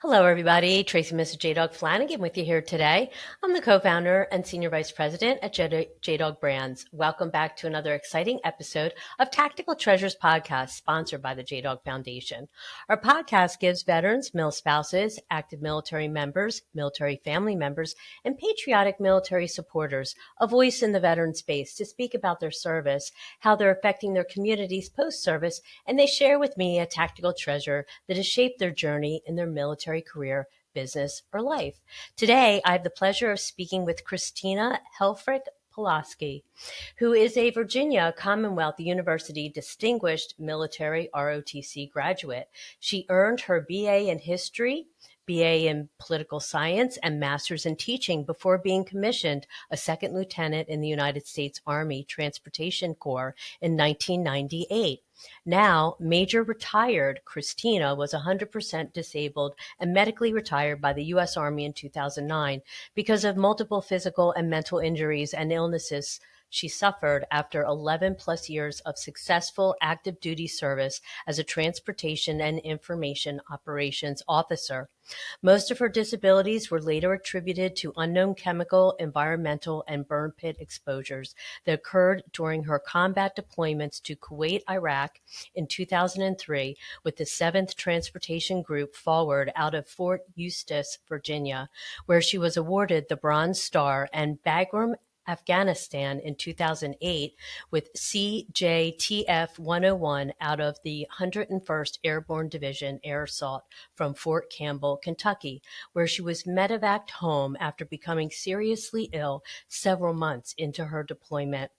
Hello, everybody. Tracy Mrs. JDog Flanagan with you here today. I'm the co-founder and senior vice president at JDog Brands. Welcome back to another exciting episode of Tactical Treasures podcast, sponsored by the JDog Foundation. Our podcast gives veterans, mil spouses, active military members, military family members, and patriotic military supporters a voice in the veteran space to speak about their service, how they're affecting their communities post-service, and they share with me a tactical treasure that has shaped their journey in their military career, business, or life. Today, I have the pleasure of speaking with Christina Helferich-Polosky, who is a Virginia Commonwealth University Distinguished Military ROTC graduate. She earned her BA in History, BA in Political Science, and Master's in Teaching before being commissioned a second lieutenant in the United States Army Transportation Corps in 1998. Now, Major retired, Christina was 100% disabled and medically retired by the U.S. Army in 2009 because of multiple physical and mental injuries and illnesses she suffered after 11 plus years of successful active duty service as a transportation and information operations officer. Most of her disabilities were later attributed to unknown chemical, environmental, and burn pit exposures that occurred during her combat deployments to Kuwait, Iraq in 2003 with the 7th Transportation Group forward out of Fort Eustis, Virginia, where she was awarded the Bronze Star, and Bagram, Afghanistan in 2008 with CJTF 101 out of the 101st Airborne Division Air Assault from Fort Campbell, Kentucky, where she was medevaced home after becoming seriously ill several months into her deployment.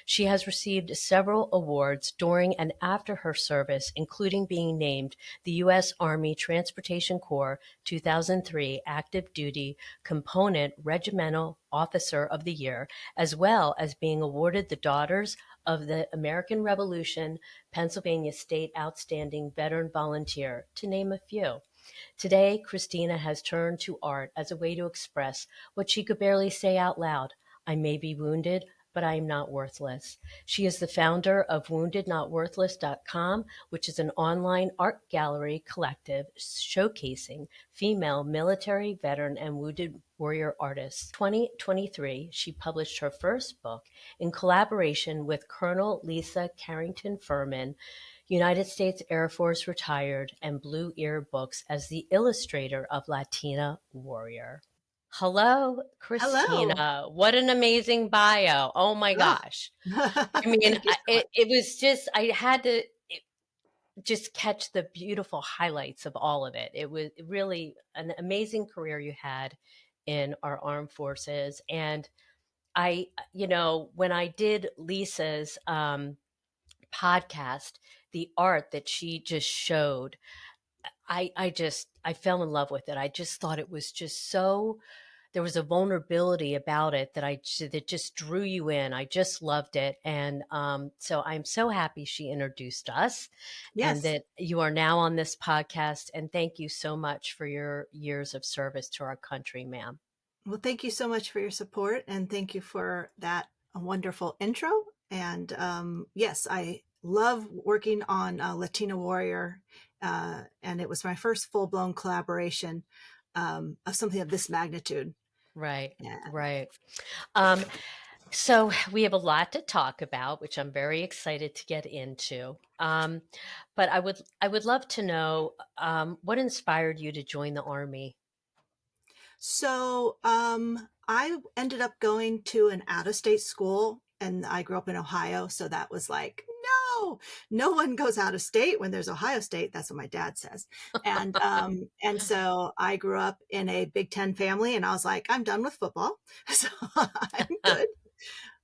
She has received several awards during and after her service, including being named the U.S. Army Transportation Corps 2003 Active Duty Component Regimental Officer of the Year, as well as being awarded the Daughters of the American Revolution Pennsylvania State Outstanding Veteran Volunteer, to name a few. Today, Christina has turned to art as a way to express what she could barely say out loud. I may be wounded, but I am not worthless. She is the founder of woundednotworthless.com, which is an online art gallery collective showcasing female military, veteran, and wounded warrior artists. 2023, she published her first book in collaboration with Colonel Lisa Carrington Furman, United States Air Force retired, and Blue Ear Books as the illustrator of Latina Warrior. Hello, Hello. Christina. What an amazing bio. Oh my Oh, gosh. I mean, thank you so much. it was just, I had to just catch the beautiful highlights of all of it. It was really an amazing career you had in our armed forces. And when I did Lisa's podcast, the art that she just showed, I fell in love with it. I just thought it was just so, there was a vulnerability about it that just drew you in. I just loved it. And so I'm so happy she introduced us and Yes. that you are now on this podcast. And thank you so much for your years of service to our country, ma'am. Well, thank you so much for your support and thank you for that wonderful intro. And yes, I love working on Latina Warrior. And it was my first full blown collaboration of something of this magnitude. Right, Yeah. right. Um, so we have a lot to talk about, which I'm very excited to get into. But I would love to know what inspired you to join the Army. So I ended up going to an out of state school and I grew up in Ohio. So that was like, no one goes out of state when there's Ohio State. That's what my dad says. And so I grew up in a Big Ten family and I was like, I'm done with football. So I'm good.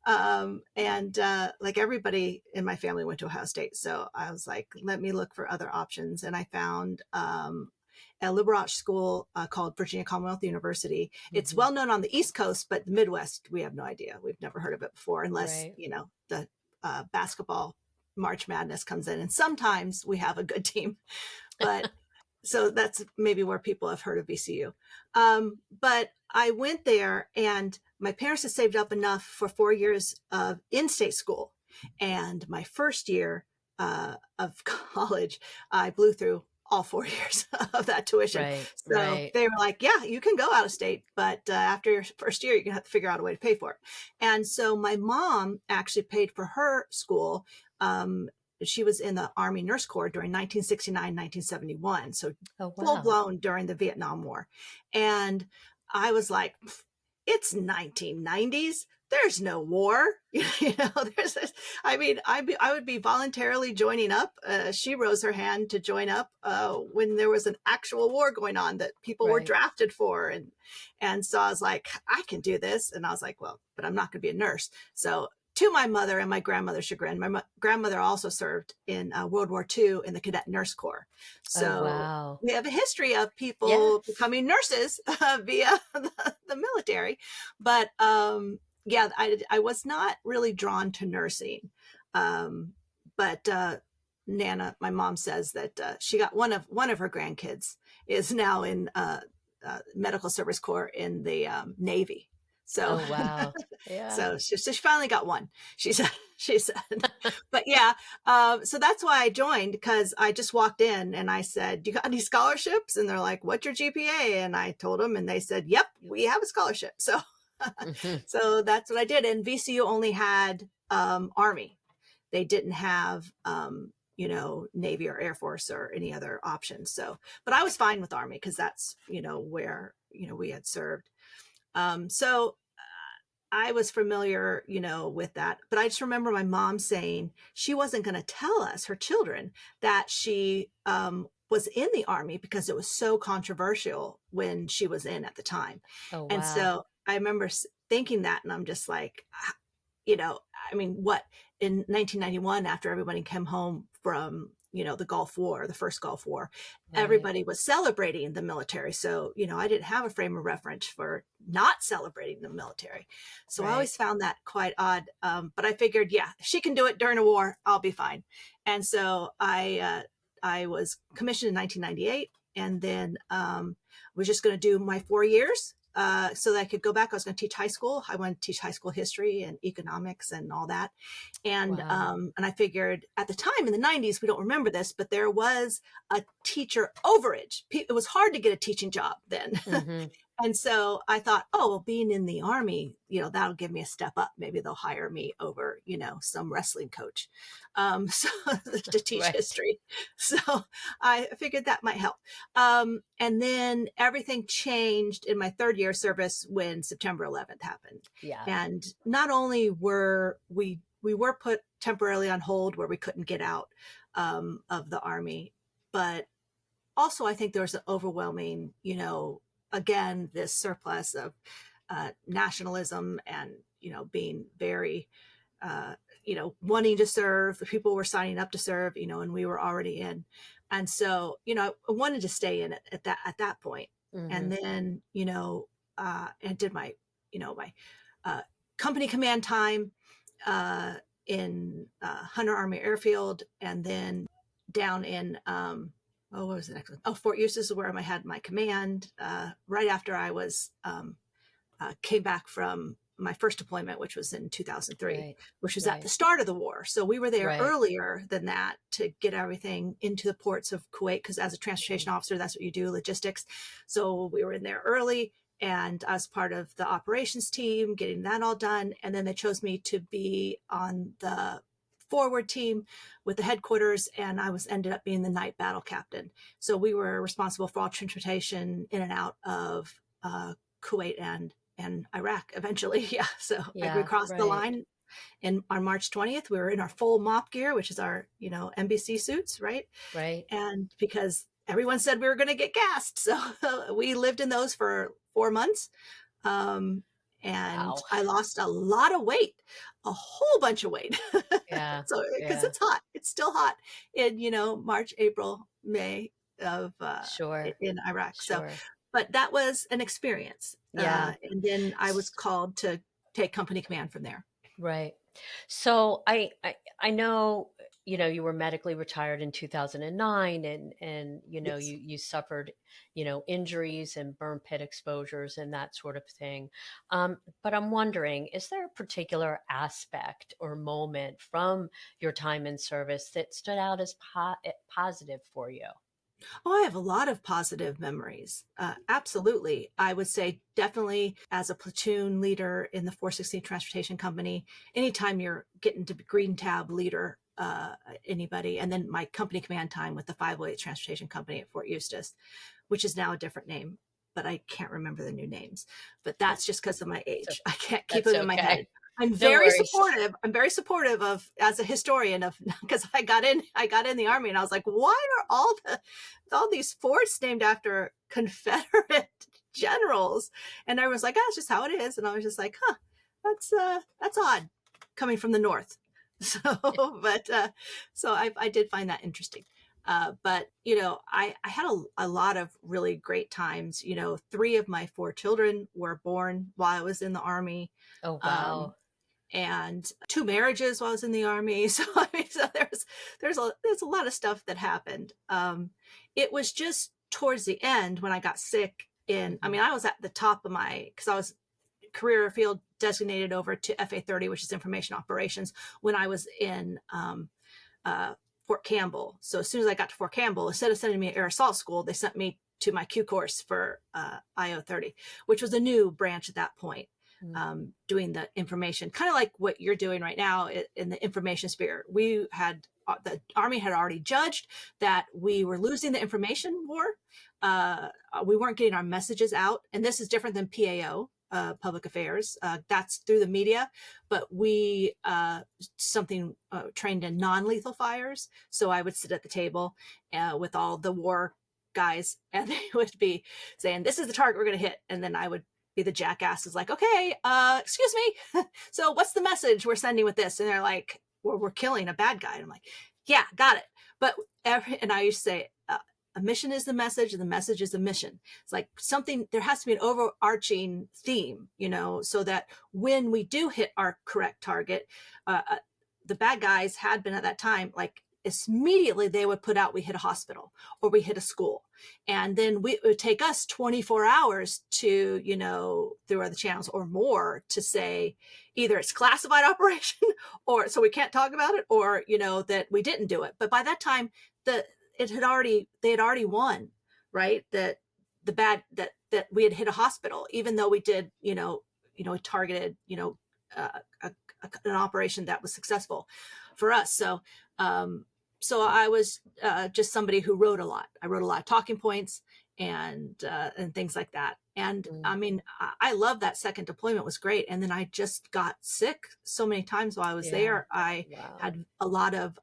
And like everybody in my family went to Ohio State. So I was like, let me look for other options. And I found a liberal arts school called Virginia Commonwealth University. It's Hmm. well known on the East Coast, but the Midwest, we have no idea. We've never heard of it before, unless, Right. the basketball March Madness comes in. And sometimes we have a good team. But so that's maybe where people have heard of VCU. But I went there and my parents had saved up enough for 4 years of in-state school. And my first year of college, I blew through all 4 years of that tuition. Right. So Right. they were like, yeah, you can go out of state, but after your first year, you're going to have to figure out a way to pay for it. And so my mom actually paid for her school. She was in the Army Nurse Corps during 1969, 1971. So Oh, full wow. blown during the Vietnam War. And I was like, it's 1990s. There's no war. There's this, I mean, I would be voluntarily joining up. She rose her hand to join up when there was an actual war going on that people were Right. drafted for. And so I was like, I can do this. And I was like, well, but I'm not going to be a nurse. So to my mother and my grandmother's chagrin, my grandmother also served in World War II in the Cadet Nurse Corps. Oh, So wow. we have a history of people Yes. becoming nurses via the military. But yeah, I was not really drawn to nursing. But Nana, my mom, says that she got one of her grandkids is now in medical service corps in the Navy. So Oh, wow. Yeah. so she finally got one. She said she said, but yeah. So that's why I joined, because I just walked in and I said, "You got any scholarships?" And they're like, "What's your GPA?" And I told them, and they said, "Yep, we have a scholarship." So Hmm. so that's what I did. And VCU only had Army. They didn't have Navy or Air Force or any other options. So, but I was fine with Army because that's where we had served. So I was familiar, with that. But I just remember my mom saying she wasn't going to tell us, her children, that she was in the Army because it was so controversial when she was in at the time. Oh, And wow. so I remember thinking that, and I'm just like, you know, I mean, what, in 1991, after everybody came home from, the Gulf War, the first Gulf War, Right. everybody was celebrating the military. So, I didn't have a frame of reference for not celebrating the military. So I Right. always found that quite odd. But I figured, yeah, if she can do it during a war, I'll be fine. And so I was commissioned in 1998, and then was just going to do my 4 years so that I could go back. I was going to teach high school. I wanted to teach high school history and economics and all that. Wow. And I figured at the time in the 90s, we don't remember this, but there was a teacher overage. It was hard to get a teaching job then. Hmm. And so I thought, oh, well, being in the Army, that'll give me a step up. Maybe they'll hire me over, some wrestling coach so to teach Right. history. So I figured that might help. And then everything changed in my third year of service when September 11th happened. Yeah. And not only were we were put temporarily on hold where we couldn't get out of the Army, but also I think there was an overwhelming, again, this surplus of nationalism and, being very, uh, wanting to serve. The people were signing up to serve, and we were already in. And so, I wanted to stay in it at that point. Hmm. And then, and did my, my uh, company command time in Hunter Army Airfield, and then down in what was the next one? Oh, Fort Eustis is where I had my command. Right after I was came back from my first deployment, which was in 2003, Right. which was at the Right. start of the war. So we were there Right. earlier than that to get everything into the ports of Kuwait, because as a transportation officer, that's what you do, logistics. So we were in there early, and I was part of the operations team getting that all done. And then they chose me to be on the forward team with the headquarters, and I was ended up being the night battle captain. So we were responsible for all transportation in and out of Kuwait and Iraq eventually. Yeah. So like we Yeah. crossed the Right. line, and on March 20th, we were in our full MOP gear, which is our, NBC suits, right? Right. And because everyone said we were going to get gassed. So we lived in those for 4 months. Um, and Wow. I lost a lot of weight, a whole bunch of weight. Yeah. So, because Yeah. it's hot, it's still hot in, March, April, May of Sure. in Iraq. So, Sure. but that was an experience. Yeah. And then I was called to take company command from there. Right. So I know, you were medically retired in 2009, and Yes. you suffered, injuries and burn pit exposures and that sort of thing. But I'm wondering, is there a particular aspect or moment from your time in service that stood out as positive for you? Oh, I have a lot of positive memories. Absolutely. I would say definitely as a platoon leader in the 416 Transportation Company, anytime you're getting to be Green Tab leader, anybody, and then my company command time with the 508 Transportation Company at Fort Eustis, which is now a different name, but I can't remember the new names. But that's just because of my So age. I can't keep that's them in my okay. head. I'm No very worries. supportive. I'm very supportive of, as a historian of, because I got in the Army and I was like, why are all these forts named after Confederate generals? And I was like, oh, that's just how it is. And I was just like, huh, that's odd coming from the North. So, but so I did find that interesting. But I had a lot of really great times. 3 of my 4 children were born while I was in the Army. Oh, Um, wow. and 2 marriages while I was in the Army. So I mean, so there's a lot of stuff that happened. It was just towards the end when I got sick. I Hmm. mean, I was at the top of because I was career field designated over to FA30, which is information operations, when I was in uh, Fort Campbell. So as soon as I got to Fort Campbell, instead of sending me to air assault school, they sent me to my Q course for IO30, which was a new branch at that point, doing the information, kind of like what you're doing right now in the information sphere. The Army had already judged that we were losing the information war. We weren't getting our messages out. And this is different than PAO, public affairs. That's through the media, but we trained in non-lethal fires. So I would sit at the table with all the war guys, and they would be saying, "This is the target we're going to hit," and then I would be the jackass is like, "Okay, excuse me, so what's the message we're sending with this?" And they're like, we're killing a bad guy. And I'm like, "Yeah, got it." But and I used to say, a mission is the message and the message is the mission. It's like there has to be an overarching theme, so that when we do hit our correct target, the bad guys had been at that time, like immediately they would put out, we hit a hospital or we hit a school. And then it would take us 24 hours to, through other channels or more, to say either it's classified operation or so we can't talk about it, or, that we didn't do it. But by that time, they had already won, right? That we had hit a hospital, even though we did, targeted, uh, an operation that was successful for us. So I was just somebody who wrote a lot. I wrote a lot of talking points and things like that. And I Mm. mean, I love that second deployment, was great. And then I just got sick so many times while I was Yeah. there. I Wow. had a lot of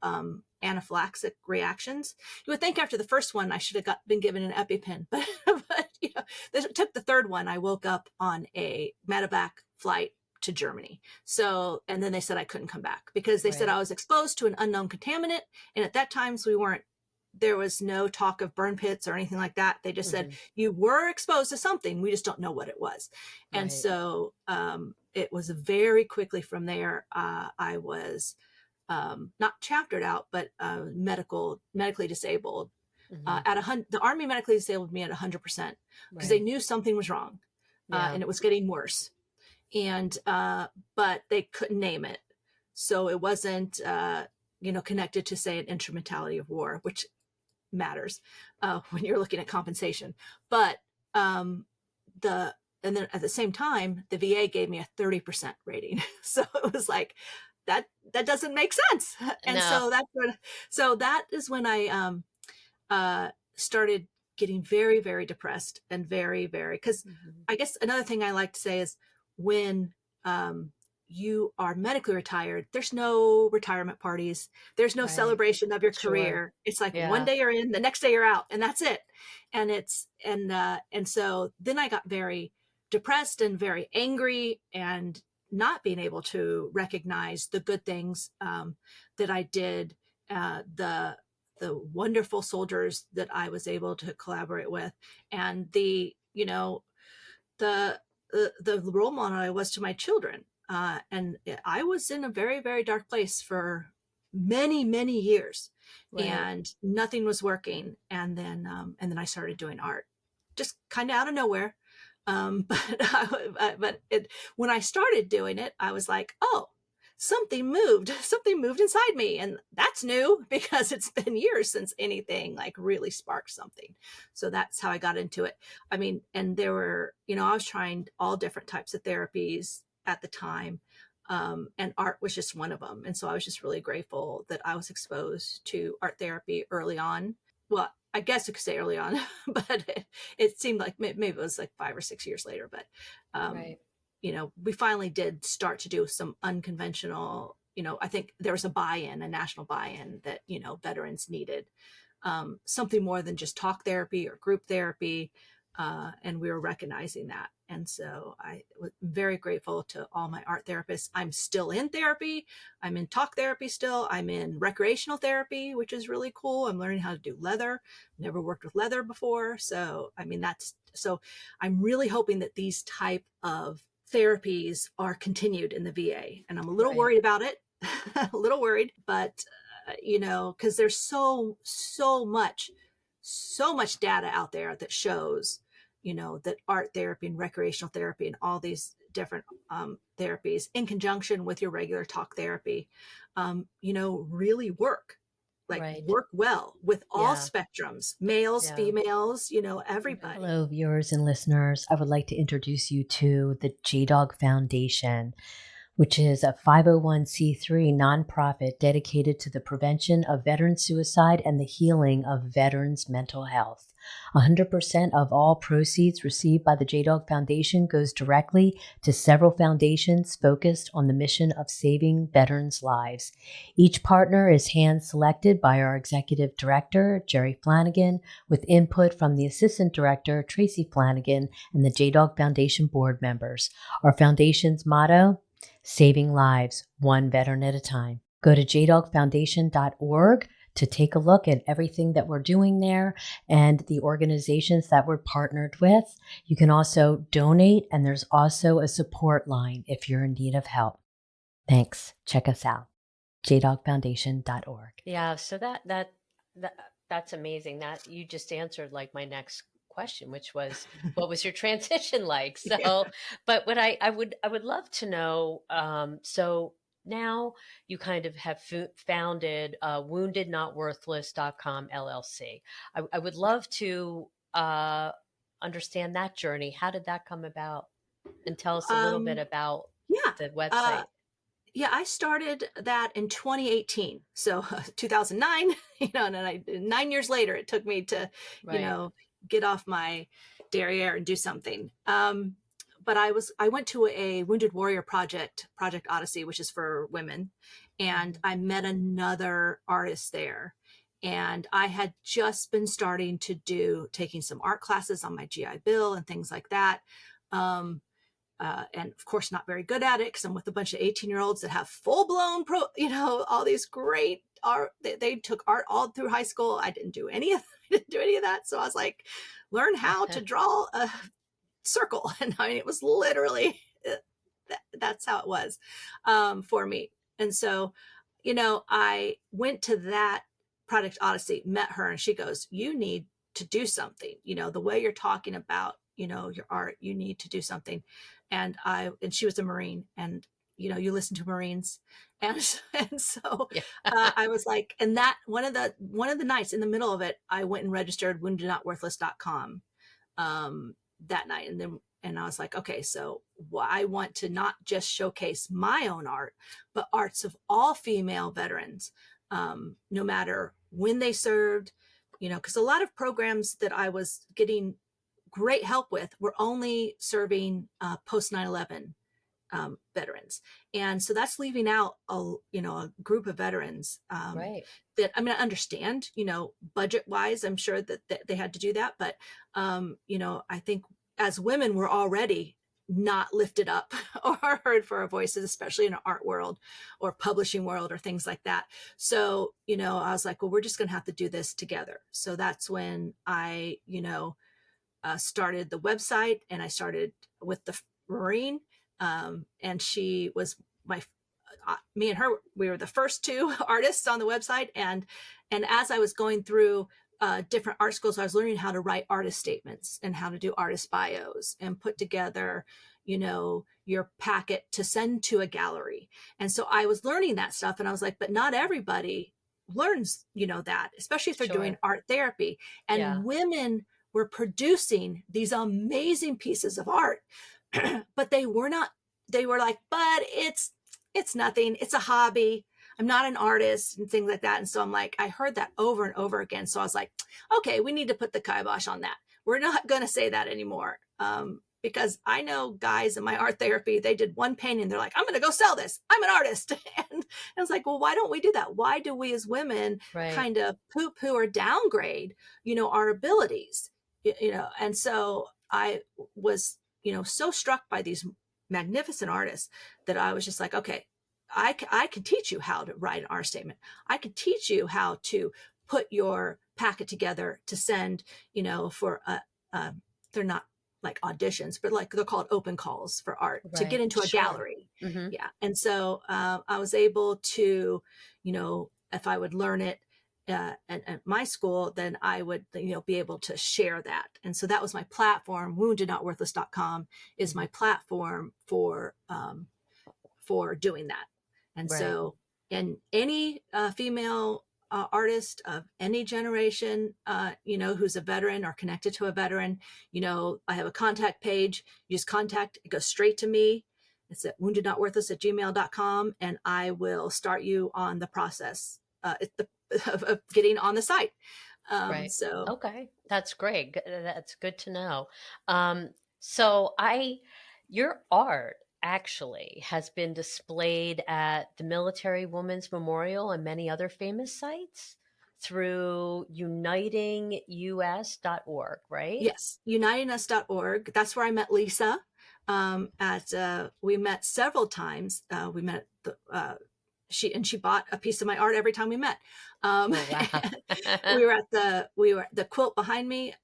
anaphylactic reactions. You would think after the first one I should have been given an EpiPen, but this took the third one. I woke up on a medevac flight to Germany. So, and then they said I couldn't come back because they said Right. I was exposed to an unknown contaminant. And at that time, so there was no talk of burn pits or anything like that. They just said, Hmm. you were exposed to something. We just don't know what it was. And Right. so it was very quickly from there. I was not chaptered out, but medically disabled. Hmm. The Army medically disabled me at 100% because they Right. knew something was wrong, Yeah. and it was getting worse. And but they couldn't name it, so it wasn't connected to, say, an instrumentality of war, which matters when you're looking at compensation. But um, and then at the same time, the VA gave me a 30% rating. So it was like, that doesn't make sense. And No. so that is when I started getting very, very depressed and very, very, because Hmm. I guess another thing I like to say is when um, you are medically retired, there's no retirement parties. There's no Right. celebration of your Sure. career. It's like one Yeah. day you're in, the next day you're out, and that's it. And so then I got very depressed and very angry, and not being able to recognize the good things that I did, the wonderful soldiers that I was able to collaborate with, and the the role model I was to my children. And I was in a very, very dark place for many, many years, Right. and nothing was working. And then I started doing art, just kind of out of nowhere. But when I started doing it, I was like, oh, something moved, something moved inside me. And that's new because it's been years since anything like really sparked something. So that's how I got into it. I mean, and there were, I was trying all different types of therapies at the time. And art was just one of them. And so I was just really grateful that I was exposed to art therapy early on. Well, I guess you could say early on, but it seemed like maybe it was like 5 or 6 years later. But Right. we finally did start to do some unconventional, I think there was a buy-in, a national buy-in that, veterans needed something more than just talk therapy or group therapy. And we were recognizing that. And so I was very grateful to all my art therapists. I'm still in therapy. I'm in talk therapy still. I'm in recreational therapy, which is really cool. I'm learning how to do leather. Never worked with leather before. So, I mean, so I'm really hoping that these type of therapies are continued in the VA. And I'm a little Right. worried about it, a little worried, but because there's so much data out there that shows, that art therapy and recreational therapy and all these different therapies in conjunction with your regular talk therapy, really Right. work well with all Yeah. spectrums, males, Yeah. females, everybody. Hello, viewers and listeners. I would like to introduce you to the JDog Foundation, which is a 501c3 nonprofit dedicated to the prevention of veteran suicide and the healing of veterans' mental health. 100% of all proceeds received by the JDog Foundation goes directly to several foundations focused on the mission of saving veterans' lives. Each partner is hand-selected by our executive director, Jerry Flanagan, with input from the assistant director, Tracy Flanagan, and the JDog Foundation board members. Our foundation's motto: saving lives, one veteran at a time. Go to jdogfoundation.org to take a look at everything that we're doing there and the organizations that we're partnered with. You can also donate, and there's also a support line if you're in need of help. Thanks. Check us out. jdogfoundation.org. Yeah, so that's amazing. That you just answered like my next question, which was, what was your transition like? Yeah. So, but what I would love to know. So now you kind of have founded woundednotworthless.com LLC. I would love to understand that journey. How did that come about? And tell us a little bit um, about yeah. the Uh, website. yeah, I started that in 2018. So 2009, and then 9 years later, it took me to, you Right. know, get off my derriere and do something. But I went to a Wounded Warrior Project Odyssey, which is for women. And Mhm. I met another artist there. And I had just been starting to taking some art classes on my GI Bill and things like that. Um, and of course not very good at it because I'm with a bunch of 18-year-olds that have full-blown all these great art. They took art all through high school. I didn't do any of I didn't do any of that. So I was like, learn how to draw a circle. And I mean, it was literally that's how it was for me. And so, I went to that Project Odyssey, met her, and she goes, "You need to do something. The way you're talking about, your art, you need to do something." And she was a Marine, and you listen to Marines, and and so Yeah. I was like, and that one of the nights in the middle of it, I went and registered woundednotworthless.com that night. And I was like, okay, so I want to not just showcase my own art, but arts of all female veterans, no matter when they served, because a lot of programs that I was getting great help with were only serving post 9/11 veterans. And so that's leaving out a group of veterans Right. that, I mean, I understand, budget wise, I'm sure that they had to do that. But, I think as women, we're already not lifted up or heard for our voices, especially in an art world or publishing world or things like that. So, I was like, well, we're just going to have to do this together. So that's when I, started the website, and I started with the Marine. And she was me and her, we were the first two artists on the website. And as I was going through different art schools, I was learning how to write artist statements and how to do artist bios and put together, your packet to send to a gallery. And so I was learning that stuff, and I was like, but not everybody learns, that, especially if they're doing Sure. art therapy. Yeah. And women were producing these amazing pieces of art, but they were not, they were like, but it's nothing. It's a hobby. I'm not an artist and things like that. And so I'm like, I heard that over and over again. So I was like, okay, we need to put the kibosh on that. We're not going to say that anymore. Because I know guys in my art therapy, they did one painting. They're like, I'm going to go sell this. I'm an artist. And I was like, well, why don't we do that? Why do we as women Right. kind of poo-poo or downgrade, our abilities, And so I was, so struck by these magnificent artists that I was just like, okay, I can teach you how to write an art statement. I can teach you how to put your packet together to send, for they're not like auditions, but like they're called open calls for art to get Right. into a Sure. gallery. Hmm. Yeah. And so I was able to, if I would learn it at my school, then I would, be able to share that. And so that was my platform. Woundednotworthless.com is my platform for doing that. And Right. so, and any female artist of any generation, who's a veteran or connected to a veteran, I have a contact page. You just contact, it goes straight to me. It's at woundednotworthless@gmail.com, and I will start you on the process of getting on the site. Right. So Okay. That's great. That's good to know. Um, so your art actually has been displayed at the Military Women's Memorial and many other famous sites through unitingus.org, right? yes, unitingus.org. That's where I met Lisa. We met several times. We met she bought a piece of my art every time we met. Oh, wow. We were the quilt behind me.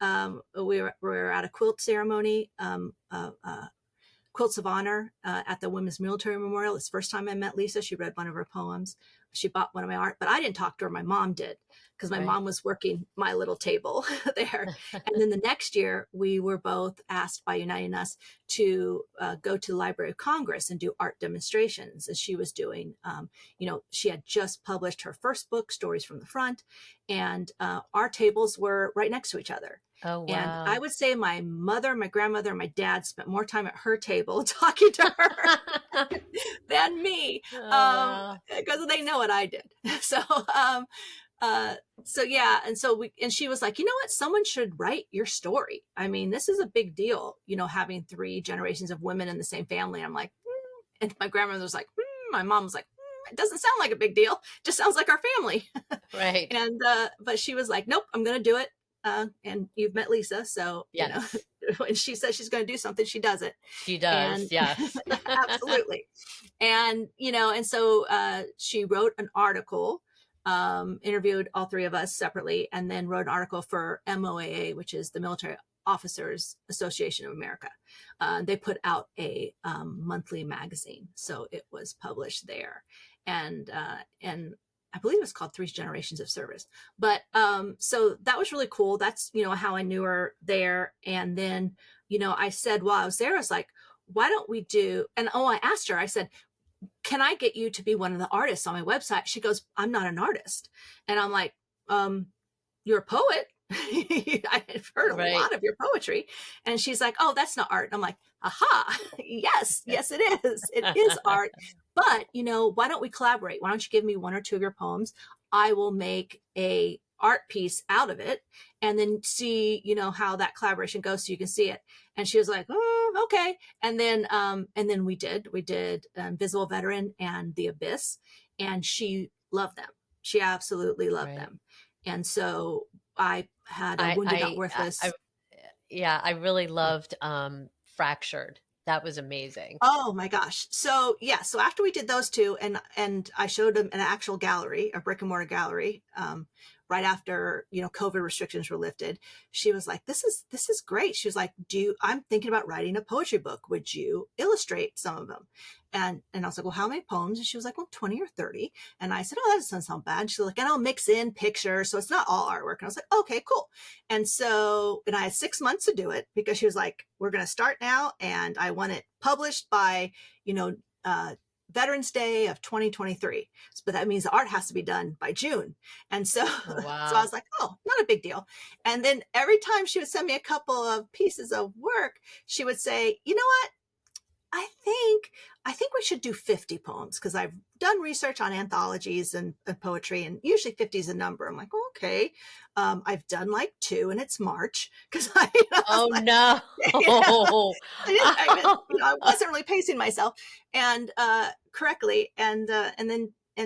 We were at a quilt ceremony. Quilts of Honor at the Women's Military Memorial. It's the first time I met Lisa. She read one of her poems. She bought one of my art, but I didn't talk to her. My mom did, because my Right. mom was working my little table there. And then the next year, we were both asked by Uniting Us to go to the Library of Congress and do art demonstrations. As she was doing, she had just published her first book, Stories from the Front, and our tables were right next to each other. Oh, And I wow. would say my mother, my grandmother, and my dad spent more time at her table talking to her than me, Oh, wow. because they know what I did. So, um, uh, so yeah, and she was like, you know what, someone should write your story. I mean, this is a big deal, having three generations of women in the same family. I'm like, and my grandmother was like, my mom was like, it doesn't sound like a big deal. It just sounds like our family. Right. And but she was like, nope, I'm gonna do it. And you've met Lisa, so Yes, when she says she's going to do something, she does it. she And does. Yes. absolutely. And and so she wrote an article, interviewed all three of us separately, and then wrote an article for MOAA, which is the Military Officers Association of America. They put out a monthly magazine, so it was published there, and I believe it's called Three Generations of Service. But so that was really cool. That's how I knew her there. And then I said while I was there, I was like, why don't we do? And I asked her. I said, can I get you to be one of the artists on my website? She goes, I'm not an artist. And I'm like, you're a poet. I've heard a Right. lot of your poetry. And she's like, oh, that's not art. And I'm like, aha, yes, it is. It is art. But, why don't we collaborate? Why don't you give me one or two of your poems? I will make a art piece out of it, and then see, how that collaboration goes, so you can see it. And she was like, oh, okay. And then we did Visible Veteran and The Abyss, and she loved them. She absolutely loved Right. them. And so I had a I, Wounded Not I, I, Worthless. yeah, I really loved Fractured. That was amazing. Oh my gosh. So yeah, so after we did those two, and I showed them an actual gallery, a brick and mortar gallery, right after, COVID restrictions were lifted. She was like, this is great. She was like, I'm thinking about writing a poetry book. Would you illustrate some of them? And I was like, well, how many poems? And she was like, well, 20 or 30. And I said, oh, that doesn't sound bad. She's like, and I'll mix in pictures, so it's not all artwork. And I was like, okay, cool. And I had 6 months to do it, because she was like, we're going to start now. And I want it published by, Veterans Day of 2023. But that means the art has to be done by June. And so, Oh, wow. so I was like, oh, not a big deal. And then every time she would send me a couple of pieces of work, she would say, you know what? I think we should do 50 poems, because I've done research on anthologies and poetry, and usually 50 is a number. I'm like, oh, okay. I've done like 2, and it's March, because Oh, like, no. I wasn't really pacing myself and correctly. And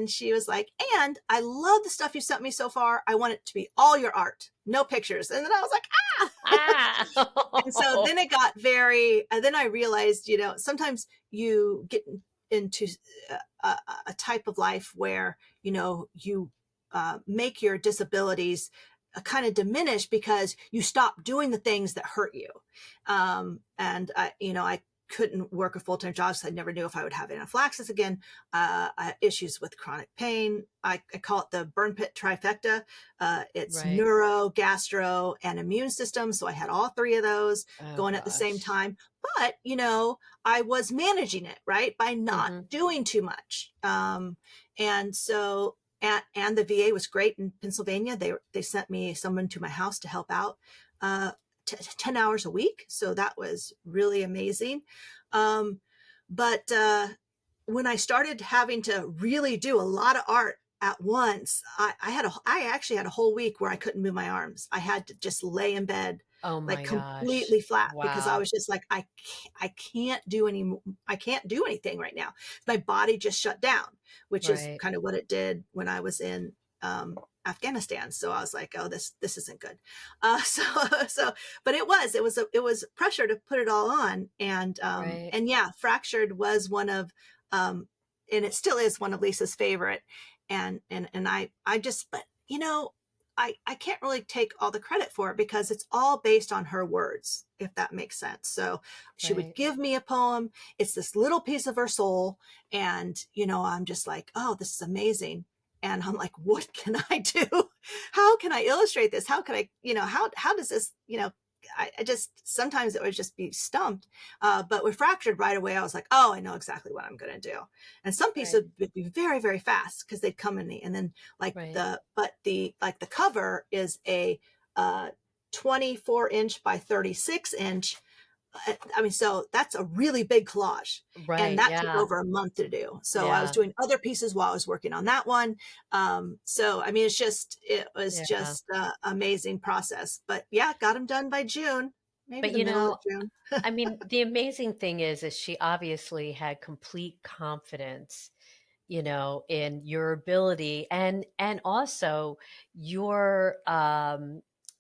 she was like, and I love the stuff you sent me so far. I want it to be all your art, no pictures. And then I was like, And so then it got then I realized, sometimes you get into a type of life where, you make your disabilities kind of diminish, because you stop doing the things that hurt you. I couldn't work a full-time job, so I never knew if I would have anaphylaxis again. I had issues with chronic pain. I call it the burn pit trifecta. It's Right. neuro, gastro, and immune system. So I had all 3 of those going at the same Gosh. time. But, I was managing it, right, by not doing too much. And so, and the VA was great in Pennsylvania. They sent me someone to my house to help out. 10 hours a week. So that was really amazing. But when I started having to really do a lot of art at once, I actually had a whole week where I couldn't move my arms. I had to just lay in bed, Oh, like my gosh. completely flat, because I Wow. was just like, I can't do anything right now. My body just shut down, which is Right. kind of what it did when I was in Afghanistan. So I was like, oh, this isn't good. But it was pressure to put it all on. Right. And yeah, Fractured was one of, and it still is one of Lisa's favorite. I just, but I can't really take all the credit for it, because it's all based on her words, if that makes sense. So she would Right. give me a poem. It's this little piece of her soul. And, I'm just like, oh, this is amazing. And I'm like, what can I do? How can I illustrate this? How can I, how does this, I just, sometimes it would just be stumped. But with Fractured, right away, I was like, oh, I know exactly what I'm going to do. And some pieces Right. would be very, very fast, because they'd come in and then Right. the cover is a 24-inch by 36-inch. So that's a really big collage, and Right. that took Yeah. over a month to do. So I was Yeah. doing other pieces while I was working on that one. It was Yeah. just amazing process, but yeah, got them done by June, maybe But, the middle of June. I mean, the amazing thing is she obviously had complete confidence, in your ability, and also your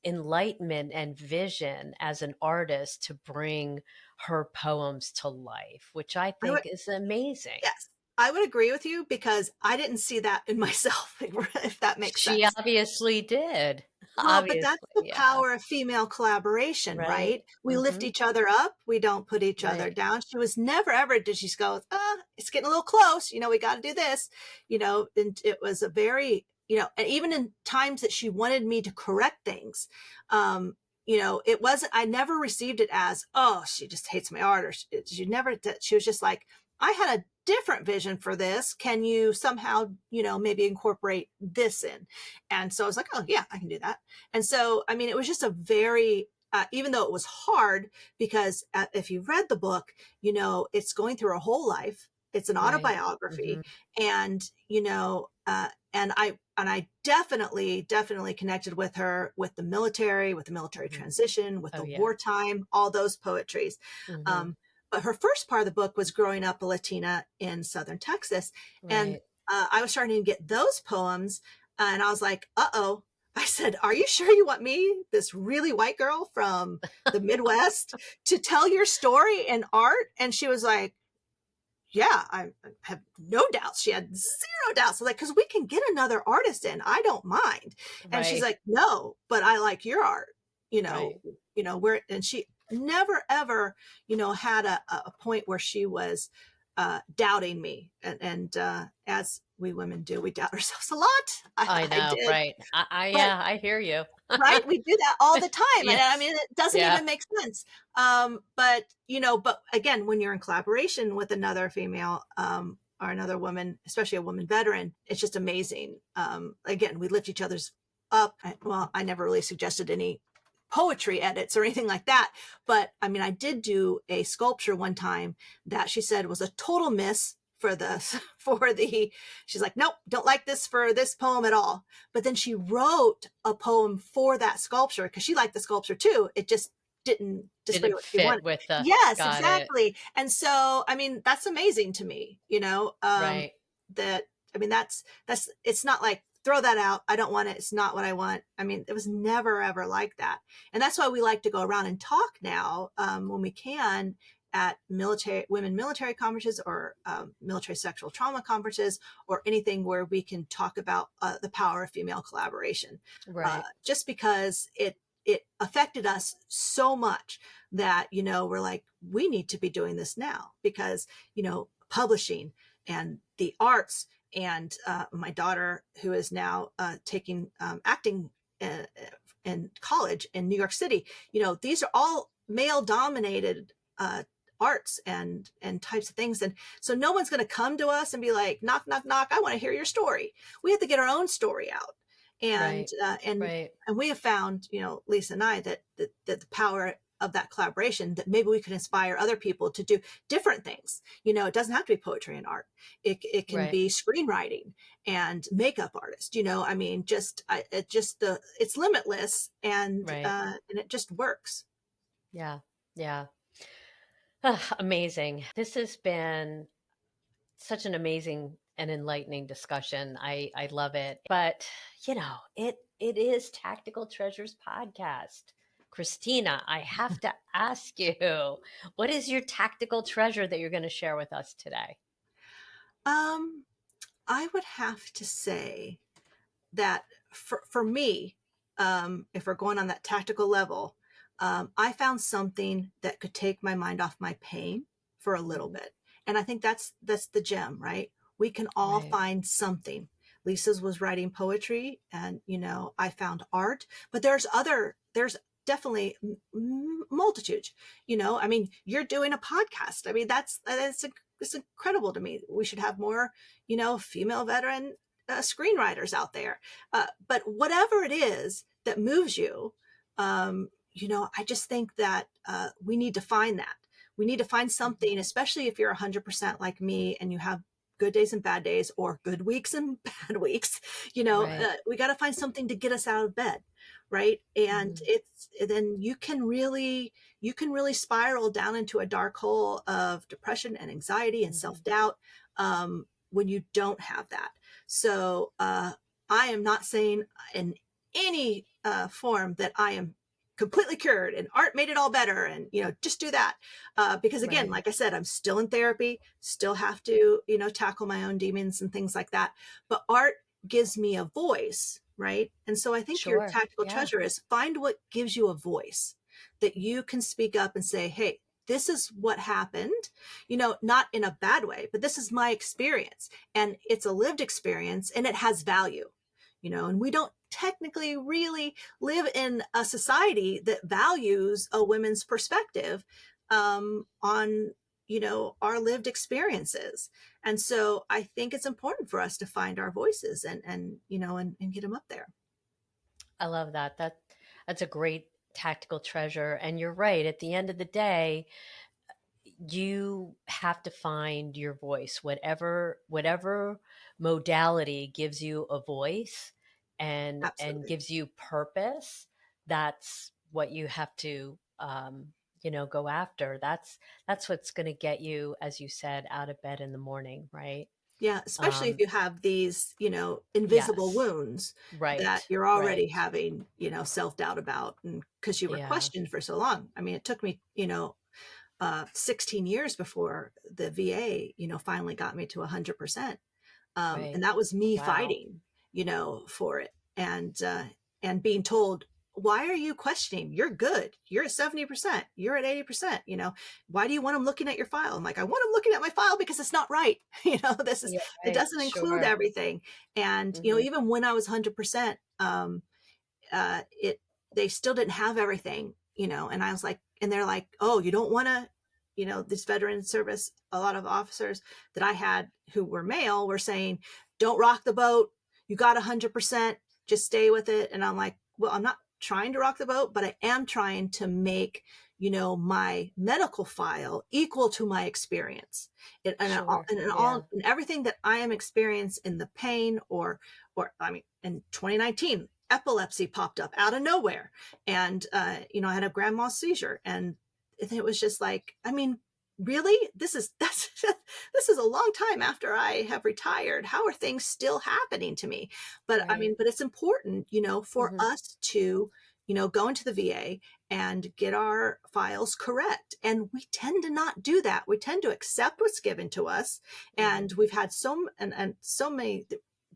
enlightenment and vision as an artist to bring her poems to life, which I I would, think is amazing. yes, I would agree with you, because I didn't see that in myself, if that makes She sense. obviously did. Well, but that's Obviously, the yeah. power of female collaboration, Right. right? We lift Hmm. each other up. We don't put each other Right. down. She was never ever did she go, it's getting a little close. We got to do this, and it was a very, and even in times that she wanted me to correct things, it wasn't, I never received it as, oh, she just hates my art, or she never did. She was just like, I had a different vision for this. Can you somehow, maybe incorporate this in? And so I was like, oh yeah, I can do that. And so, it was just a very, even though it was hard, because if you read the book, it's going through her whole life. It's an Right. autobiography. Hmm. And, and I definitely connected with her, with the military Hmm. transition, with Oh, the yeah. wartime, all those poetries. Hmm. Um, but her first part of the book was growing up a Latina in Southern Texas. And Right. I was starting to get those poems, and I was like, uh-oh. I said, are you sure you want me, this really white girl from the Midwest, to tell your story in art? And she was like, yeah, I have no doubts. She had zero doubts. Like, because we can get another artist in, I don't mind. And she's Right. like, no, but I like your art. You know, Right. we're, and she never ever, had a point where she was doubting me. And as we women do, we doubt ourselves a lot. I I know. did, Right. but Yeah, I hear you. right, we do that all the time, and I Yes. mean, it doesn't Yeah. even make sense. But but again, when you're in collaboration with another female, or another woman, especially a woman veteran, it's just amazing. Again, we lift each other's up. Well, I never really suggested any poetry edits or anything like that, but I mean, I did do a sculpture one time that she said was a total miss for the for the she's like, nope, don't like this for this poem at all. But then she wrote a poem for that sculpture because she liked the sculpture too. It just didn't display Didn't what she fit wanted. with the Yes, got it. exactly. And so, I mean, that's amazing to me, Right. that, I mean, that's, it's not like, throw that out. I don't want it. It's not what I want. I mean, it was never, ever like that. And that's why we like to go around and talk now, when we can, at women military conferences, or military sexual trauma conferences, or anything where we can talk about the power of female collaboration, Right. just because it affected us so much that we're like, we need to be doing this now, because publishing and the arts, and my daughter, who is now taking acting uh, in college in New York City, these are all male dominated arts and types of things. And so no one's going to come to us and be like, knock, knock, knock, I want to hear your story. We have to get our own story out. and Right. uh, and Right. and we have found, Lisa and I, that the power of that collaboration, that maybe we could inspire other people to do different things. It doesn't have to be poetry and art. It can Right. be screenwriting and makeup artist. I mean, it's limitless, Right. and it just works. Yeah. Yeah. Ah, amazing. This has been such an amazing and enlightening discussion. I love it. But, it is Tactical Treasures podcast. Christina, I have to ask you, what is your tactical treasure that you're going to share with us today? Um, I would have to say that for me, if we're going on that tactical level, I found something that could take my mind off my pain for a little Mhm. bit. And I think that's the gem, right? We can all Right. find something. Lisa's was writing poetry, and I found art, but there's definitely multitudes. I mean, you're doing a podcast. I mean, it's incredible to me. We should have more, female veteran screenwriters out there. But whatever it is that moves you, I just think that we need to find that. We need to find Mhm. something, especially if you're 100% like me and you have good days and bad days, or good weeks and bad weeks. Right. We got to find something to get us out of bed, right? And Mhm. it's then you can really spiral down into a dark hole of depression and anxiety and Mhm. self-doubt, when you don't have that. So I am not saying in any form that I am completely cured and art made it all better, and just do that, because again, Right. like I said, I'm still in therapy, still have to tackle my own demons and things like that. But art gives me a voice, right? And so I think your Sure. tactical Yeah. treasure is find what gives you a voice, that you can speak up and say, hey, this is what happened, not in a bad way, but this is my experience, and it's a lived experience, and it has value. And we don't technically really live in a society that values a women's perspective, on our lived experiences. And so I think it's important for us to find our voices, and get them up there. I love that. That's a great tactical treasure. And you're right. At the end of the day, you have to find your voice, whatever modality gives you a voice and Absolutely. gives you purpose. That's what you have to go after. That's what's going to get you, as you said, out of bed in the morning, right? Yeah, especially if um you have these, invisible yes. wounds that Right. you're Right. already having, self doubt about, and because you were Yeah. questioned for so long. I mean, it took me, 16 years before the VA, finally got me to 100%. And Right. that was me Wow. fighting, for it, and being told, why are you questioning? You're good. You're at 70%. You're at 80%. Why do you want them looking at your file? I'm like, I want them looking at my file because it's not right. Yeah, It right. doesn't include Sure. everything. And, Hmm. even when I was 100%, it they still didn't have everything, and I was like, and they're like, oh, you don't want to, this veteran service, a lot of officers that I had who were male were saying, don't rock the boat, you got 100%, just stay with it. And I'm like, well, I'm not trying to rock the boat, but I am trying to make, my medical file equal to my experience, Sure. and Yeah. all and everything that I am experiencing in the pain, or I mean, in 2019, epilepsy popped up out of nowhere. And, I had a grand mal seizure, and it was just like, I mean, really, this is a long time after I have retired. How are things still happening to me? But I Right. mean, but it's important, for Hmm. us to, go into the VA and get our files correct. And we tend to not do that. We tend to accept what's given to us. Hmm. And we've had and so many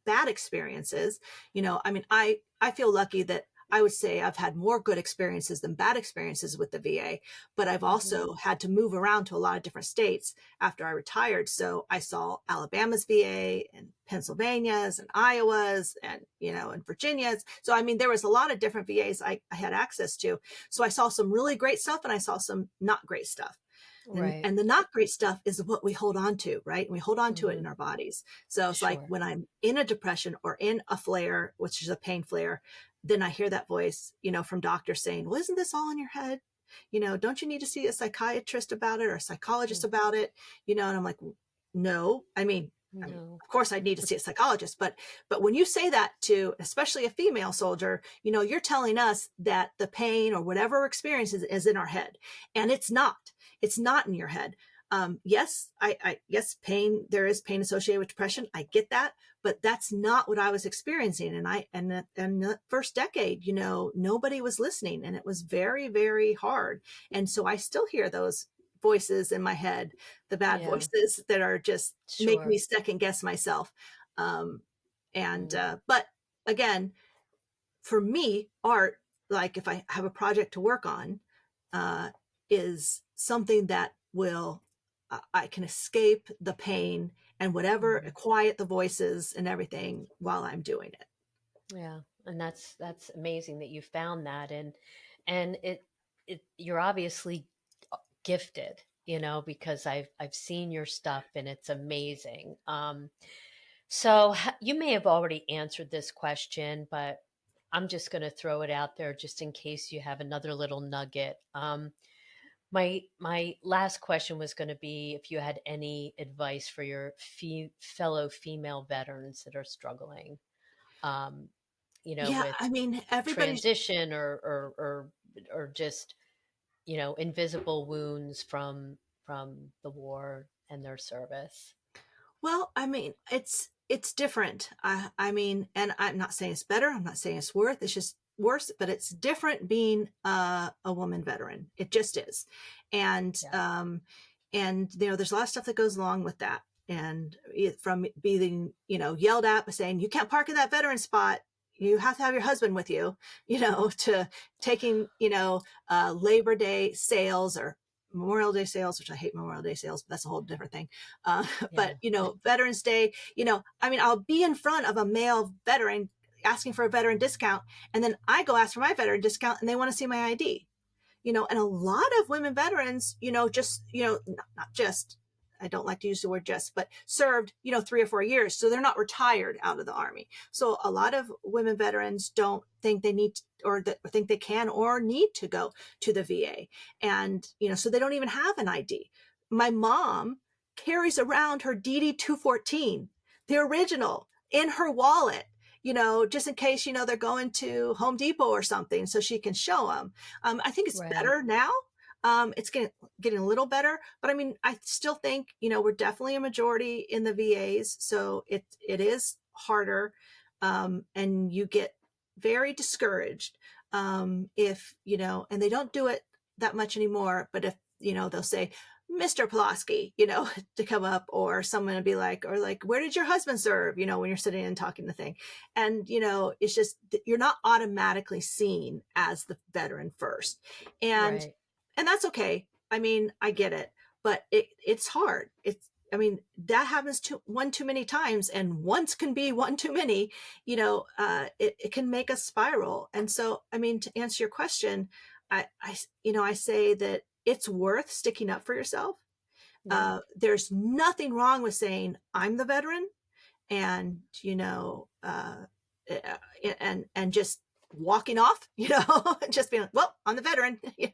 bad experiences. I mean, I feel lucky that I would say I've had more good experiences than bad experiences with the VA, but I've Hmm. also had to move around to a lot of different states after I retired. So I saw Alabama's VA and Pennsylvania's and Iowa's and, and Virginia's. So, I mean, there was a lot of different VAs I had access to. So I saw some really great stuff and I saw some not great stuff. and Right. and the not great stuff is what we hold on to, right? And we hold on to it Hmm. in our bodies. So it's like Sure. when I'm in a depression or in a flare, which is a pain flare, then I hear that voice, from doctors saying, well, isn't this all in your head? Don't you need to see a psychiatrist about it or a psychologist Mm. about it? And I'm like, no, I mean, No. of course I need to see a psychologist, but when you say that to especially a female soldier, you're telling us that the pain or whatever experience is in our head, and it's not. It's not in your head. Yes, yes, pain. There is pain associated with depression. I get that, but that's not what I was experiencing. And the first decade, nobody was listening, and it was very, very hard. And so I still hear those voices in my head, the bad Yeah. voices that are just make Sure. me second guess myself. Um, and Mm. But again, for me, art, like if I have a project to work on, uh, is something that will, I can escape the pain and whatever, Mhm. quiet the voices and everything while I'm doing it. Yeah, and that's amazing that you found that, and it you're obviously gifted, because I've seen your stuff and it's amazing. So you may have already answered this question, but I'm just going to throw it out there just in case you have another little nugget. My last question was going to be if you had any advice for your fellow female veterans that are struggling. Um, Yeah, with I mean, everybody's transition or just, invisible wounds from the war and their service. Well, I mean, it's different. I mean, and I'm not saying it's better. I'm not saying it's worse. It's just worse, but it's different being a woman veteran. It just is, and Yeah. um, and there's a lot of stuff that goes along with that. And from being yelled at by saying you can't park in that veteran spot. You have to have your husband with you, to taking Labor Day sales or Memorial Day sales, which I hate Memorial Day sales, but that's a whole different thing. But Yeah. Veterans Day, I mean, I'll be in front of a male veteran asking for a veteran discount, and then I go ask for my veteran discount, and they want to see my ID. And a lot of women veterans, just not just, I don't like to use the word just, but served 3 or 4 years, so they're not retired out of the Army. So a lot of women veterans don't think they need to, or think they can or need to go to the VA, and so they don't even have an ID. My mom carries around her DD 214, the original, in her wallet, just in case they're going to Home Depot or something, so she can show them. I think it's Right. better now. It's getting a little better, but I mean, I still think we're definitely a majority in the VAs, so it is harder, and you get very discouraged if and they don't do it that much anymore. But if they'll say, Mr. Polosky, to come up, or someone to be like, or like, where did your husband serve? When you're sitting and talking the thing. And, it's just, you're not automatically seen as the veteran first. And, Right. and that's okay. I mean, I get it, but it's hard. That happens one too many times, and once can be one too many. It can make us spiral. And so, to answer your question, I say that it's worth sticking up for yourself. Yeah. There's nothing wrong with saying I'm the veteran, and and just walking off, just being like, well, I'm the veteran. A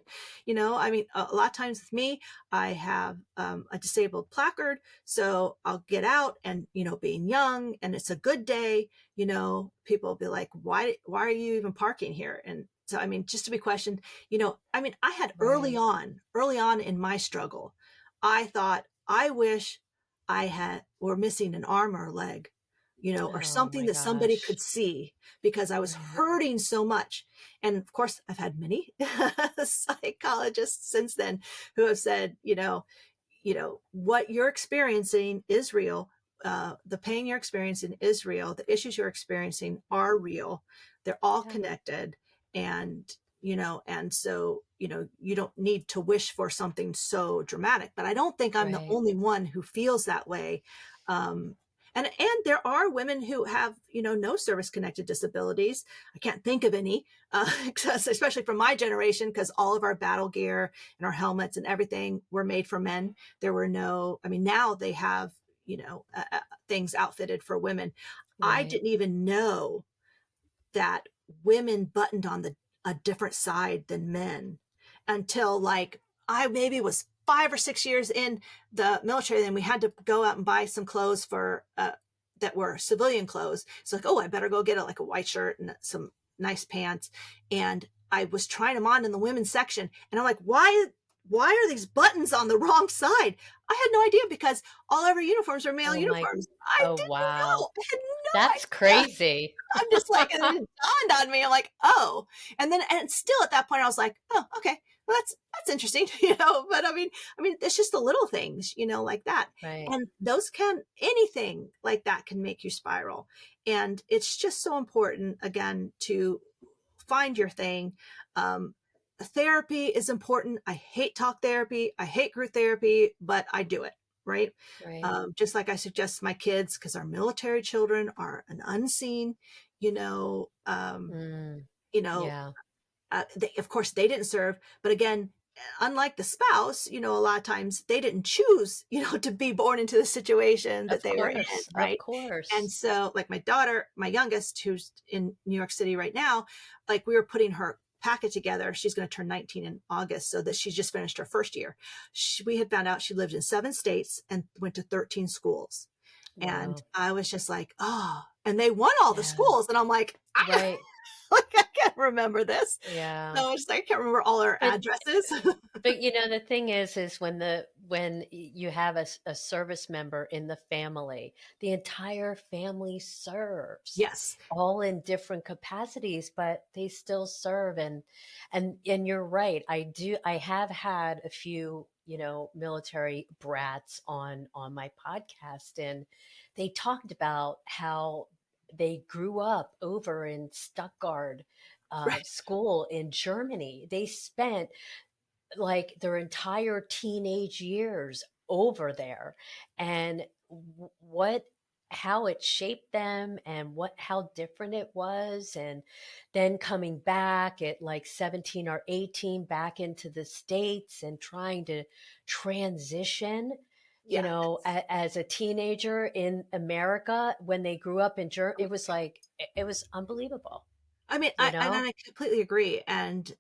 lot of times with me, I have a disabled placard, so I'll get out, and being young and it's a good day, people will be like, why are you even parking here? And so, just to be questioned, I had Right. early on in my struggle, I thought, I wish I had were missing an arm or a leg, or Oh something my that somebody gosh. could see, because I was Right. hurting so much. And of course, I've had many psychologists since then who have said, what you're experiencing is real. The pain you're experiencing is real. The issues you're experiencing are real. They're all Yeah. connected. And, and so, you don't need to wish for something so dramatic. But I don't think I'm the Right. only one who feels that way. Um, and there are women who have, no service connected disabilities. I can't think of any, especially from my generation, because all of our battle gear and our helmets and everything were made for men. There were no, now they have, things outfitted for women. I Right. didn't even know that women buttoned on a different side than men until, like, I maybe was 5 or 6 years in the military. Then we had to go out and buy some clothes for that were civilian clothes. It's like, oh, I better go get like a white shirt and some nice pants. And I was trying them on in the women's section, and I'm like, why are these buttons on the wrong side? I had no idea, because all of our uniforms were male Oh my. uniforms. I Oh didn't wow. know. I had no That's idea. crazy. I'm just like, and then it dawned on me. I'm like, oh, and still at that point, I was like, oh, okay, well, that's interesting, But it's just the little things, like that, Right. and anything like that can make you spiral, and it's just so important, again, to find your thing. Um, Therapy is important. I hate talk therapy. I hate group therapy, but I do it. Right. Right. Just like I suggest to my kids, because our military children are an unseen, you know, um, Mm. you know, Yeah. of course they didn't serve, but again, unlike the spouse, a lot of times they didn't choose, to be born into the situation that Of they were in. course. Of Right. And course. so, like, my daughter, my youngest, who's in New York City right now, like, we were putting her packet together. She's going to turn 19 in August, so that she's just finished her first year. We had found out she lived in 7 states and went to 13 schools. And Wow. I was just like, oh, and they won all the Yeah. schools. And I'm like, Right. like, I can't remember this. Yeah. So it's like, I can't remember all our But addresses. But the thing is when you have a service member in the family, the entire family serves, Yes. all in different capacities, but they still serve. And you're right. I have had a few, military brats on my podcast, and they talked about how they grew up over in Stuttgart Right. school in Germany. They spent like their entire teenage years over there, and what how it shaped them, and what how different it was, and then coming back at like 17 or 18 back into the States and trying to transition, Yeah. as a teenager in America when they grew up in Germany. It was like it was unbelievable, And I completely agree. And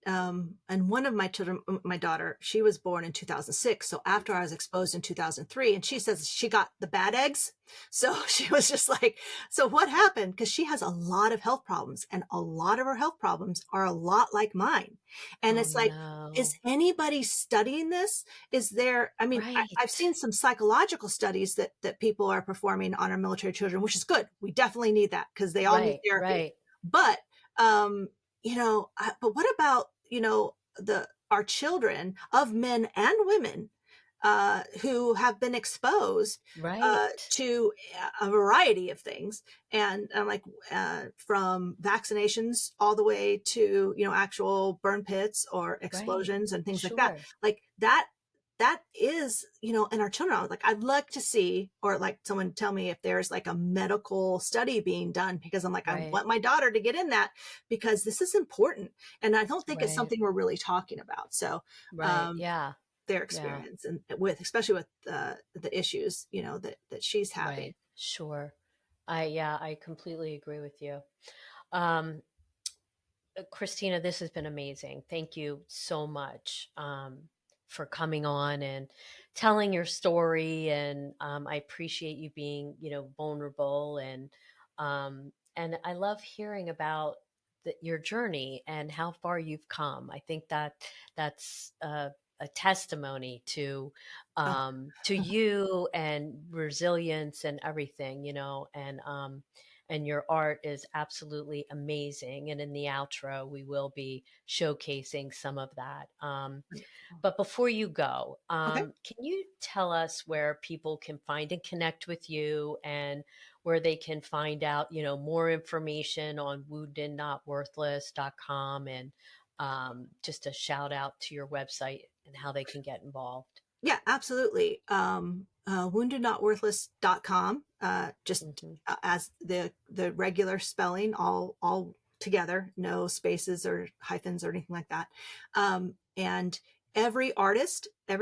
one of my children, my daughter, she was born in 2006. So after I was exposed in 2003, and she says she got the bad eggs. So she was just like, so what happened? Because she has a lot of health problems, and a lot of her health problems are a lot like mine. And oh it's like, is no. anybody studying this? Is there, I've Right. seen some psychological studies that people are performing on our military children, which is good. We definitely need that, because they all need Right, therapy. right. But but what about, the are children of men and women who have been exposed Right. to a variety of things, and like from vaccinations all the way to actual burn pits or Right. explosions and things like that. Sure. Like that is in our children. I was like, I'd like to see, or like someone tell me if there's like a medical study being done, because I'm like, I Right. want my daughter to get in that, because this is important, and I don't think it's Right. something we're really talking about. So Right. um, Yeah. their Yeah. experience, and with especially with the issues that she's having. Right. Sure. I completely agree with you. Um, Christina, this has been amazing. Thank you so much for coming on and telling your story. And I appreciate you being, vulnerable, and I love hearing about your journey and how far you've come. I think that that's a testimony Oh, to you and resilience and everything, and your art is absolutely amazing. And in the outro, we will be showcasing some of that. wonderful. But before you go, Okay. can you tell us where people can find and connect with you, and where they can find out, more information on woundednotworthless.com, and just a shout out to your website and how they can get involved? Yeah, absolutely. Woundednotworthless.com, just Hmm. as the regular spelling, all together, no spaces or hyphens or anything like that. And every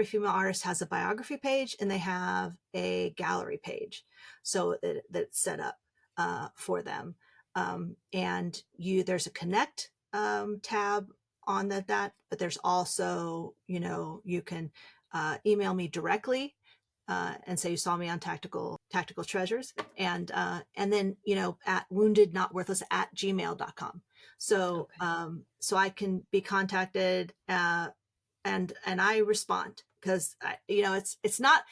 female artist has a biography page, and they have a gallery page, so that's set up for them. And there's a connect tab on that, but there's also, you can email me directly and say you saw me on Tactical Treasures, and then at woundednotworthless@gmail.com. So Okay. so I can be contacted, and I respond, because it's not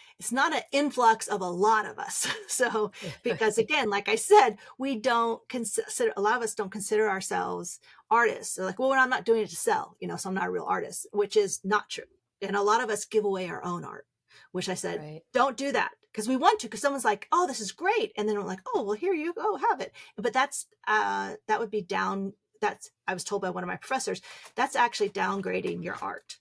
an influx of a lot of us. So because, Right. again, like I said, we don't consider, a lot of us don't consider ourselves artists. They're like, well, I'm not doing it to sell, so I'm not a real artist, which is not true. And a lot of us give away our own art, which I said, Right. don't do that, because we want to, because someone's like, oh, this is great, and then I'm like, oh, well, here you go, have it. But that would be down. That's, I was told by one of my professors, that's actually downgrading your art.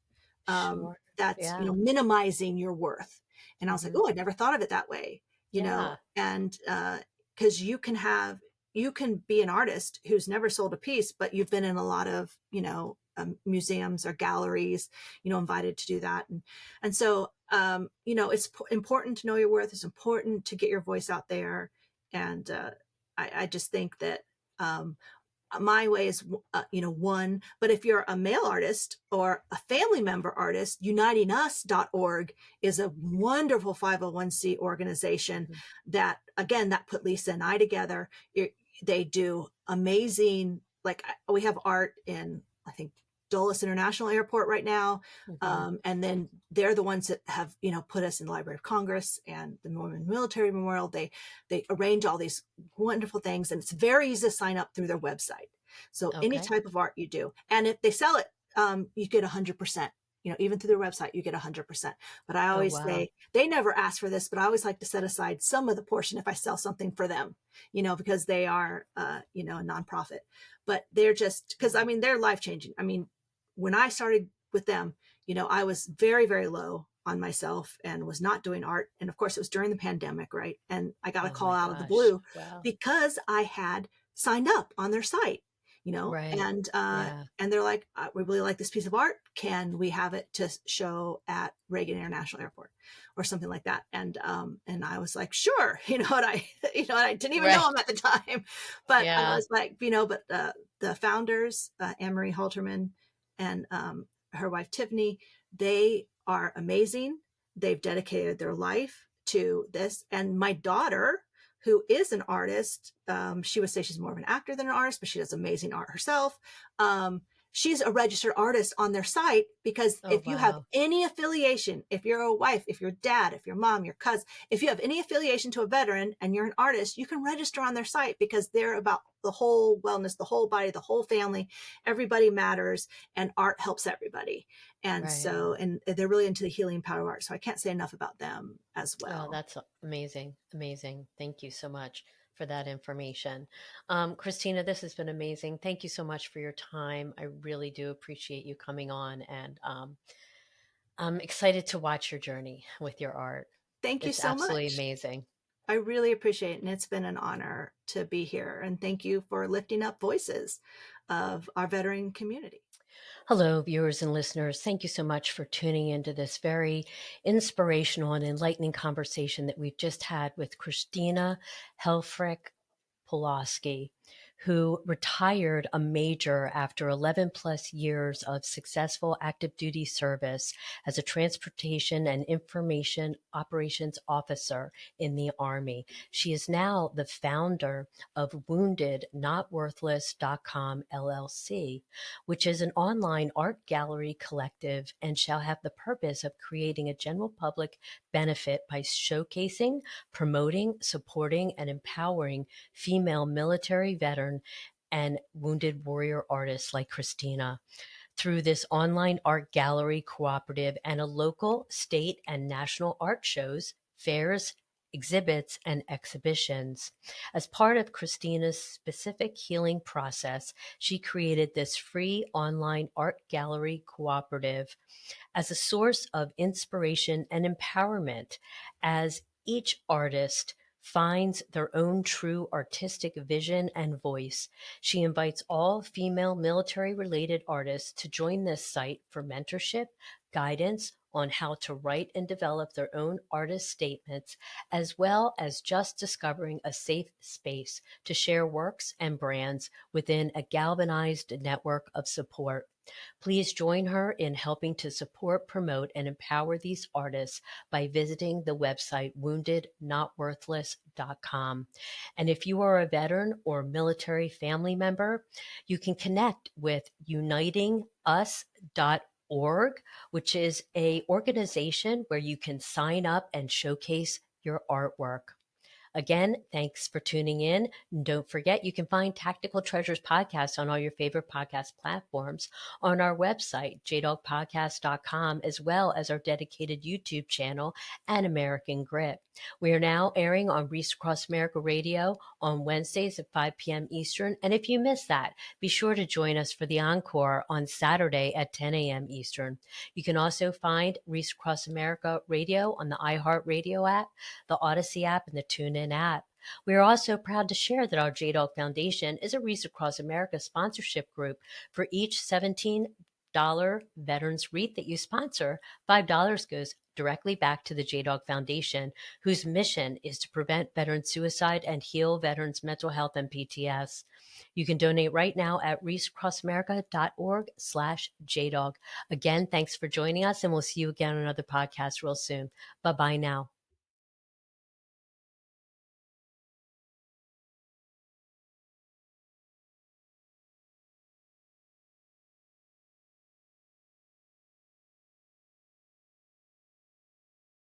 Sure. That's Yeah. minimizing your worth. And I was like, Hmm. oh, I never thought of it that way. Yeah. And because you can be an artist who's never sold a piece, but you've been in a lot of museums or galleries, invited to do that. And so it's important to know your worth. It's important to get your voice out there. And I just think that my way is one. But if you're a male artist or a family member artist, unitingus.org is a wonderful 501c organization Hmm. that, again, that put Lisa and I together. They do amazing, like, we have art in, I think, Dulles International Airport right now. Hmm. And then they're the ones that have put us in the Library of Congress and the Norman Military Memorial. They arrange all these wonderful things, and it's very easy to sign up through their website. So any Okay. type of art you do, and if they sell it, you get 100%. Even ththrough their website, you get 100%. But I Oh, always wow. say, they never ask for this, but I always like to set aside some of the portion if I sell something for them, because they are, a nonprofit. But they're just, because I mean, they're life changing. I mean, when I started with them, I was very, very low on myself and was not doing art. And of course, it was during the pandemic, right? And I got a Oh call my out of the gosh. blue Wow. because I had signed up on their site, Right. and they're like, we really like this piece of art. Can we have it to show at Reagan International Airport or something like that? And I was like, sure. I didn't even know Right. him at the time, but I Yeah. was like, but the founders, Anne-Marie Halterman and her wife Tiffany, they are amazing. They've dedicated their life to this. And my daughter, who is an artist, she would say she's more of an actor than an artist, but she does amazing art herself. she's a registered artist on their site, because Oh, if you have wow. any affiliation, if you're a wife, if you're dad, if your mom, your cousin, if you have any affiliation to a veteran and you're an artist, you can register on their site, because they're about the whole wellness, the whole body, the whole family. Everybody matters, and art helps everybody. And Right. so, and they're really into the healing power of art. So I can't say enough about them as Oh, well. that's amazing. Amazing. Thank you so much for that information. Christina, this has been amazing. Thank you so much for your time. I really do appreciate you coming on, and I'm excited to watch your journey with your art. Thank you It's so absolutely much. amazing. I really appreciate it. And it's been an honor to be here. And thank you for lifting up voices of our veteran community. Hello, viewers and listeners. Thank you so much for tuning into this very inspirational and enlightening conversation that we've just had with Christina Helferich-Polosky, who retired a major after 11 plus years of successful active duty service as a transportation and information operations officer in the Army. She is now the founder of woundednotworthless.com LLC, which is an online art gallery collective and shall have the purpose of creating a general public benefit by showcasing, promoting, supporting, and empowering female military, veteran, and wounded warrior artists like Christina through this online art gallery cooperative and a local, state, and national art shows, fairs, exhibits, and exhibitions. As part of Christina's specific healing process, she created this free online art gallery cooperative as a source of inspiration and empowerment as each artist finds their own true artistic vision and voice. She invites all female military related artists to join this site for mentorship, guidance on how to write and develop their own artist statements, as well as just discovering a safe space to share works and brands within a galvanized network of support. Please join her in helping to support, promote, and empower these artists by visiting the website woundednotworthless.com. And if you are a veteran or military family member, you can connect with unitingus.org, which is a organization where you can sign up and showcase your artwork. Again, thanks for tuning in. And don't forget, you can find Tactical Treasures podcast on all your favorite podcast platforms, on our website, jdogpodcast.com, as well as our dedicated YouTube channel and American Grit. We are now airing on Reese Across America Radio on Wednesdays at 5 p.m. Eastern. And if you missed that, be sure to join us for the encore on Saturday at 10 a.m. Eastern. You can also find Reese Across America Radio on the iHeartRadio app, the Odyssey app, and the TuneIn app. We are also proud to share that our JDog Foundation is a Reese Across America sponsorship group. For each $17 veterans wreath that you sponsor, $5 goes directly back to the JDog Foundation, whose mission is to prevent veteran suicide and heal veterans' mental health and PTS. You can donate right now at reachacrossamerica.org/JDog. Again, thanks for joining us, and we'll see you again on another podcast real soon. Bye-bye now.